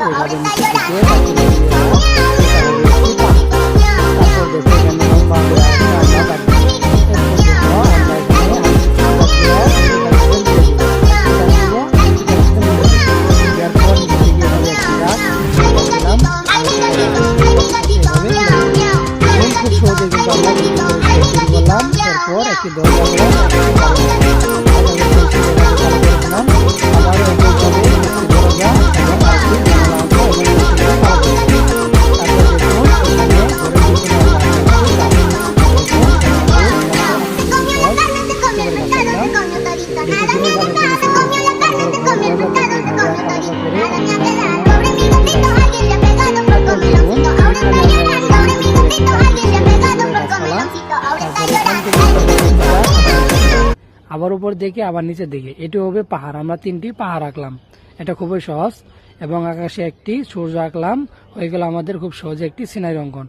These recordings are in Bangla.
এইভাবে নিচে থেকে তারপর দেখো এখানে লম্বা করে আমরা কাটবো। এরপর দেখো আমরা খুব সহজে কিন্তু আমরা করলাম। এরপর একটি দরজা আবার উপর দিকে আবার নিচের দিকে, এটি হবে পাহাড়। আমরা 3টি পাহাড় আঁকলাম, এটা খুবই সহজ। এবং আকাশে একটি সূর্য আঁকলাম, হয়ে গেল আমাদের খুব সহজে একটি সিনারি অঙ্কন।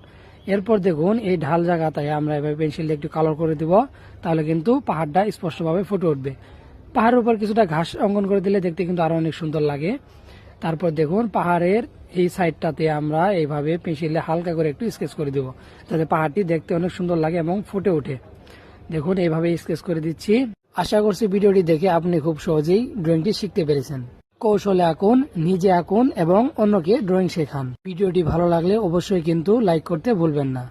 এরপর দেখুন এই ঢাল জায়গাটায় আমরা এভাবে পেন্সিল দিয়ে একটু কালার করে দিব, তাহলে কিন্তু পাহাড়টা স্পষ্টভাবে ফুটে উঠবে। পাহাড়ের উপর কিছুটা ঘাস অঙ্কন করে দিলে দেখতে কিন্তু আরো অনেক সুন্দর লাগে। তারপর দেখুন পাহাড়ের এই সাইডটাতে আমরা এইভাবে পেন্সিলে হালকা করে একটু স্কেচ করে দেব, যাতে পাহাড়টি দেখতে অনেক সুন্দর লাগে এবং ফুটে ওঠে। দেখুন এইভাবে স্কেচ করে দিচ্ছি। আশা করছি ভিডিওটি দেখে আপনি খুব সহজেই ড্রয়িংটি শিখতে পেরেছেন। কৌশলে আঁকুন, নিজে আঁকুন এবং অন্যকে ড্রয়িং শেখান। ভিডিওটি ভালো লাগলে অবশ্যই কিন্তু লাইক করতে ভুলবেন না।